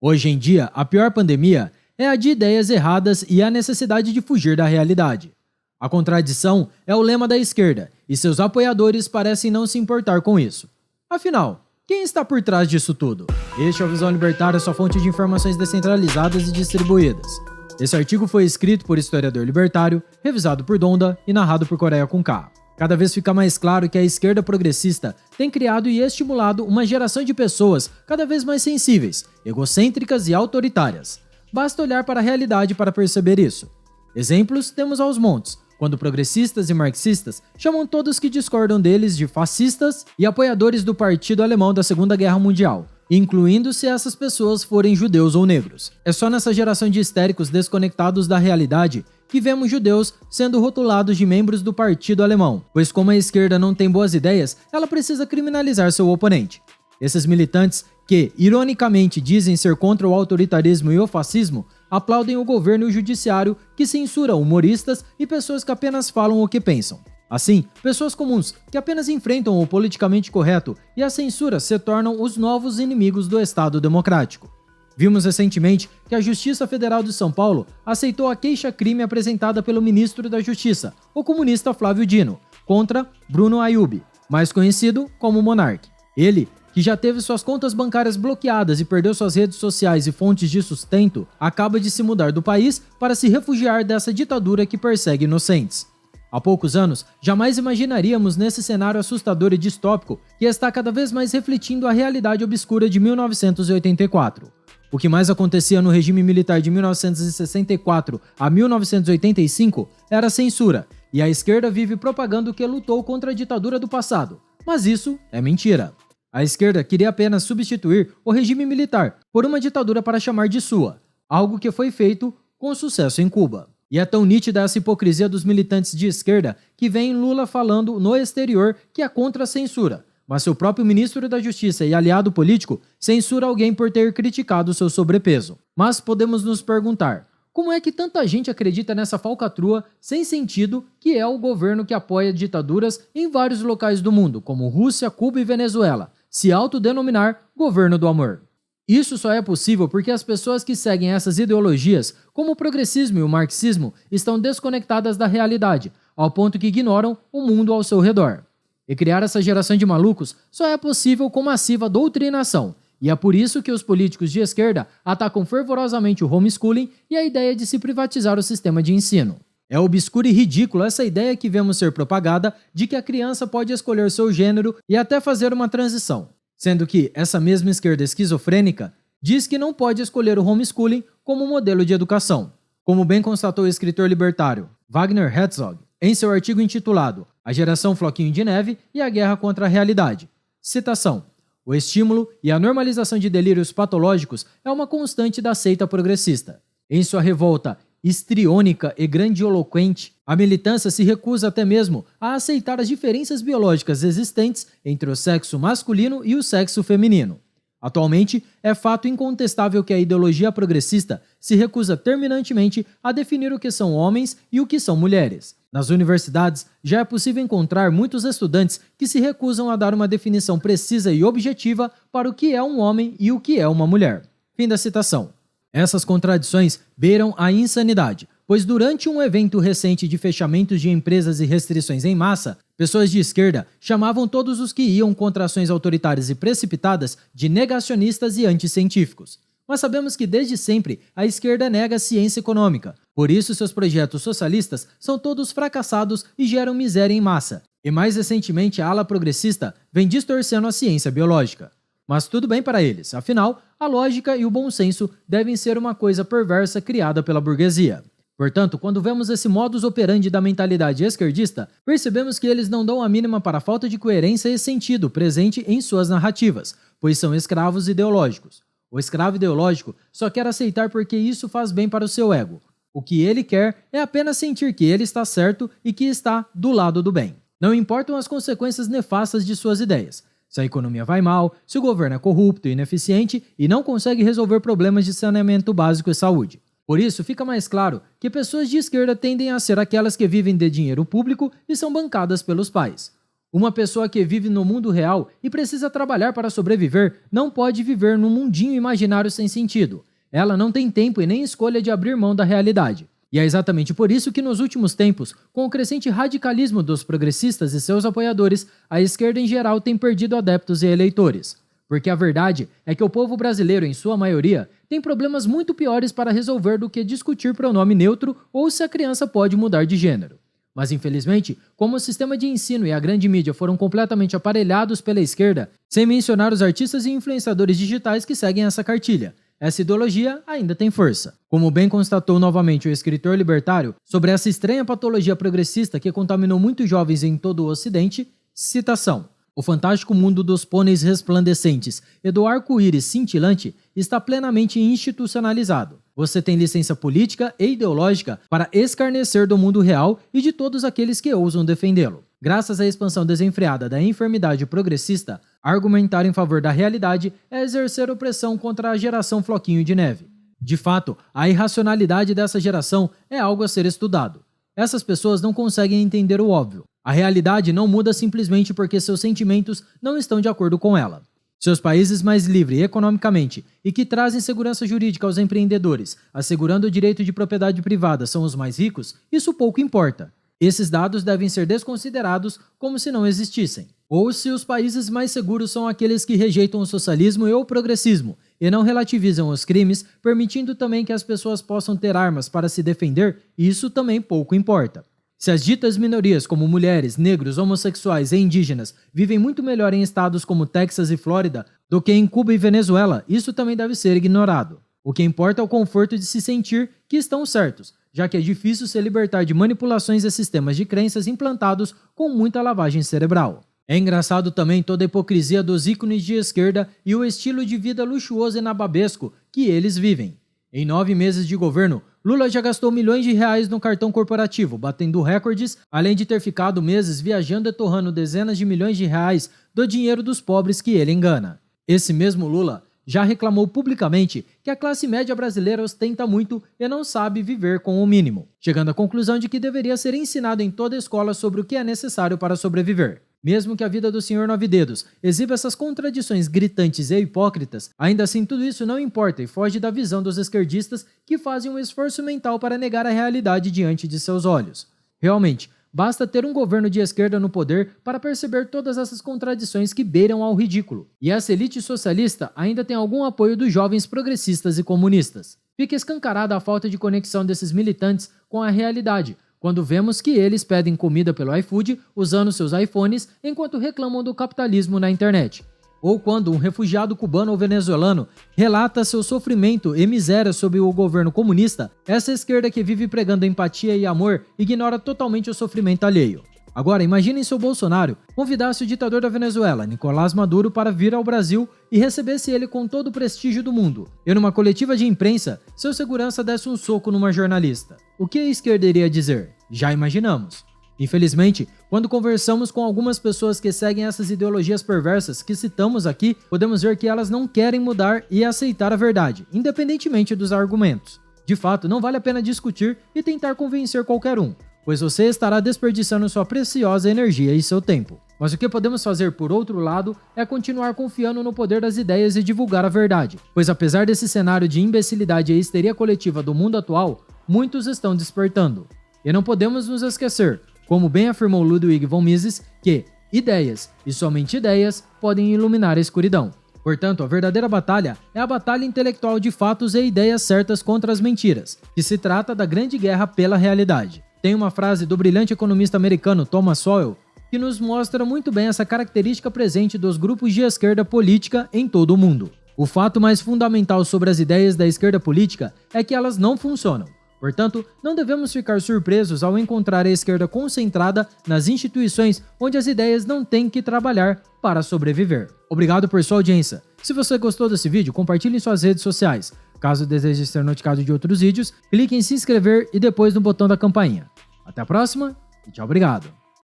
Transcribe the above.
Hoje em dia, a pior pandemia é a de ideias erradas e a necessidade de fugir da realidade. A contradição é o lema da esquerda e seus apoiadores parecem não se importar com isso. Afinal, quem está por trás disso tudo? Este é o Visão Libertária, sua fonte de informações descentralizadas e distribuídas. Esse artigo foi escrito por historiador libertário, revisado por Donda e narrado por Coreia com K. Cada vez fica mais claro que a esquerda progressista tem criado e estimulado uma geração de pessoas cada vez mais sensíveis, egocêntricas e autoritárias. Basta olhar para a realidade para perceber isso. Exemplos temos aos montes, quando progressistas e marxistas chamam todos que discordam deles de fascistas e apoiadores do Partido Alemão da Segunda Guerra Mundial, incluindo se essas pessoas forem judeus ou negros. É só nessa geração de histéricos desconectados da realidade que vemos judeus sendo rotulados de membros do Partido Alemão, pois como a esquerda não tem boas ideias, ela precisa criminalizar seu oponente. Esses militantes, que ironicamente dizem ser contra o autoritarismo e o fascismo, aplaudem o governo e o judiciário que censura humoristas e pessoas que apenas falam o que pensam. Assim, pessoas comuns que apenas enfrentam o politicamente correto e a censura se tornam os novos inimigos do Estado democrático. Vimos recentemente que a Justiça Federal de São Paulo aceitou a queixa-crime apresentada pelo ministro da Justiça, o comunista Flávio Dino, contra Bruno Ayub, mais conhecido como Monark. Ele, que já teve suas contas bancárias bloqueadas e perdeu suas redes sociais e fontes de sustento, acaba de se mudar do país para se refugiar dessa ditadura que persegue inocentes. Há poucos anos, jamais imaginaríamos nesse cenário assustador e distópico que está cada vez mais refletindo a realidade obscura de 1984. O que mais acontecia no regime militar de 1964 a 1985 era censura, e a esquerda vive propagando que lutou contra a ditadura do passado. Mas isso é mentira. A esquerda queria apenas substituir o regime militar por uma ditadura para chamar de sua, algo que foi feito com sucesso em Cuba. E é tão nítida essa hipocrisia dos militantes de esquerda que vem Lula falando no exterior que é contra a censura, mas seu próprio ministro da Justiça e aliado político censura alguém por ter criticado seu sobrepeso. Mas podemos nos perguntar, como é que tanta gente acredita nessa falcatrua sem sentido que é o governo que apoia ditaduras em vários locais do mundo, como Rússia, Cuba e Venezuela, se autodenominar governo do amor? Isso só é possível porque as pessoas que seguem essas ideologias, como o progressismo e o marxismo, estão desconectadas da realidade, ao ponto que ignoram o mundo ao seu redor. E criar essa geração de malucos só é possível com massiva doutrinação, e é por isso que os políticos de esquerda atacam fervorosamente o homeschooling e a ideia de se privatizar o sistema de ensino. É obscura e ridícula essa ideia que vemos ser propagada de que a criança pode escolher seu gênero e até fazer uma transição, sendo que essa mesma esquerda esquizofrênica diz que não pode escolher o homeschooling como modelo de educação, como bem constatou o escritor libertário Wagner Herzog em seu artigo intitulado A Geração Floquinho de Neve e a Guerra contra a Realidade. Citação: o estímulo e a normalização de delírios patológicos é uma constante da seita progressista. Em sua revolta histriônica e grandiloquente, a militância se recusa até mesmo a aceitar as diferenças biológicas existentes entre o sexo masculino e o sexo feminino. Atualmente, é fato incontestável que a ideologia progressista se recusa terminantemente a definir o que são homens e o que são mulheres. Nas universidades, já é possível encontrar muitos estudantes que se recusam a dar uma definição precisa e objetiva para o que é um homem e o que é uma mulher. Fim da citação. Essas contradições beiram a insanidade, pois durante um evento recente de fechamentos de empresas e restrições em massa, pessoas de esquerda chamavam todos os que iam contra ações autoritárias e precipitadas de negacionistas e anticientíficos. Mas sabemos que desde sempre a esquerda nega a ciência econômica, por isso seus projetos socialistas são todos fracassados e geram miséria em massa. E mais recentemente a ala progressista vem distorcendo a ciência biológica. Mas tudo bem para eles, afinal, a lógica e o bom senso devem ser uma coisa perversa criada pela burguesia. Portanto, quando vemos esse modus operandi da mentalidade esquerdista, percebemos que eles não dão a mínima para a falta de coerência e sentido presente em suas narrativas, pois são escravos ideológicos. O escravo ideológico só quer aceitar porque isso faz bem para o seu ego. O que ele quer é apenas sentir que ele está certo e que está do lado do bem. Não importam as consequências nefastas de suas ideias. Se a economia vai mal, se o governo é corrupto e ineficiente e não consegue resolver problemas de saneamento básico e saúde. Por isso, fica mais claro que pessoas de esquerda tendem a ser aquelas que vivem de dinheiro público e são bancadas pelos pais. Uma pessoa que vive no mundo real e precisa trabalhar para sobreviver não pode viver num mundinho imaginário sem sentido. Ela não tem tempo e nem escolha de abrir mão da realidade. E é exatamente por isso que nos últimos tempos, com o crescente radicalismo dos progressistas e seus apoiadores, a esquerda em geral tem perdido adeptos e eleitores. Porque a verdade é que o povo brasileiro, em sua maioria, tem problemas muito piores para resolver do que discutir pronome neutro ou se a criança pode mudar de gênero. Mas infelizmente, como o sistema de ensino e a grande mídia foram completamente aparelhados pela esquerda, sem mencionar os artistas e influenciadores digitais que seguem essa cartilha, essa ideologia ainda tem força. Como bem constatou novamente o escritor libertário sobre essa estranha patologia progressista que contaminou muitos jovens em todo o Ocidente, citação: "O fantástico mundo dos pôneis resplandecentes e do arco-íris cintilante está plenamente institucionalizado. Você tem licença política e ideológica para escarnecer do mundo real e de todos aqueles que ousam defendê-lo. Graças à expansão desenfreada da enfermidade progressista, argumentar em favor da realidade é exercer opressão contra a geração floquinho de neve. De fato, a irracionalidade dessa geração é algo a ser estudado. Essas pessoas não conseguem entender o óbvio. A realidade não muda simplesmente porque seus sentimentos não estão de acordo com ela. Seus países mais livres economicamente e que trazem segurança jurídica aos empreendedores, assegurando o direito de propriedade privada, são os mais ricos, isso pouco importa. Esses dados devem ser desconsiderados como se não existissem. Ou se os países mais seguros são aqueles que rejeitam o socialismo e o progressismo e não relativizam os crimes, permitindo também que as pessoas possam ter armas para se defender, isso também pouco importa. Se as ditas minorias como mulheres, negros, homossexuais e indígenas vivem muito melhor em estados como Texas e Flórida do que em Cuba e Venezuela, isso também deve ser ignorado. O que importa é o conforto de se sentir que estão certos, já que é difícil se libertar de manipulações e sistemas de crenças implantados com muita lavagem cerebral. É engraçado também toda a hipocrisia dos ícones de esquerda e o estilo de vida luxuoso e nababesco que eles vivem. Em 9 meses de governo, Lula já gastou milhões de reais no cartão corporativo, batendo recordes, além de ter ficado meses viajando e torrando dezenas de milhões de reais do dinheiro dos pobres que ele engana. Esse mesmo Lula já reclamou publicamente que a classe média brasileira ostenta muito e não sabe viver com o mínimo, chegando à conclusão de que deveria ser ensinado em toda a escola sobre o que é necessário para sobreviver. Mesmo que a vida do Sr. Nove Dedos exiba essas contradições gritantes e hipócritas, ainda assim tudo isso não importa e foge da visão dos esquerdistas que fazem um esforço mental para negar a realidade diante de seus olhos. Realmente, basta ter um governo de esquerda no poder para perceber todas essas contradições que beiram ao ridículo. E essa elite socialista ainda tem algum apoio dos jovens progressistas e comunistas. Fica escancarada a falta de conexão desses militantes com a realidade, quando vemos que eles pedem comida pelo iFood usando seus iPhones enquanto reclamam do capitalismo na internet. Ou quando um refugiado cubano ou venezuelano relata seu sofrimento e miséria sob o governo comunista, essa esquerda que vive pregando empatia e amor ignora totalmente o sofrimento alheio. Agora, imaginem se o Bolsonaro convidasse o ditador da Venezuela, Nicolás Maduro, para vir ao Brasil e recebesse ele com todo o prestígio do mundo. E numa coletiva de imprensa, seu segurança desse um soco numa jornalista. O que a esquerda iria dizer? Já imaginamos. Infelizmente, quando conversamos com algumas pessoas que seguem essas ideologias perversas que citamos aqui, podemos ver que elas não querem mudar e aceitar a verdade, independentemente dos argumentos. De fato, não vale a pena discutir e tentar convencer qualquer um, pois você estará desperdiçando sua preciosa energia e seu tempo. Mas o que podemos fazer, por outro lado, é continuar confiando no poder das ideias e divulgar a verdade, pois apesar desse cenário de imbecilidade e histeria coletiva do mundo atual, muitos estão despertando. E não podemos nos esquecer, como bem afirmou Ludwig von Mises, que ideias, e somente ideias, podem iluminar a escuridão. Portanto, a verdadeira batalha é a batalha intelectual de fatos e ideias certas contra as mentiras, que se trata da grande guerra pela realidade. Tem uma frase do brilhante economista americano Thomas Sowell que nos mostra muito bem essa característica presente dos grupos de esquerda política em todo o mundo. O fato mais fundamental sobre as ideias da esquerda política é que elas não funcionam. Portanto, não devemos ficar surpresos ao encontrar a esquerda concentrada nas instituições onde as ideias não têm que trabalhar para sobreviver. Obrigado por sua audiência. Se você gostou desse vídeo, compartilhe em suas redes sociais. Caso deseje ser notificado de outros vídeos, clique em se inscrever e depois no botão da campainha. Até a próxima e tchau, obrigado!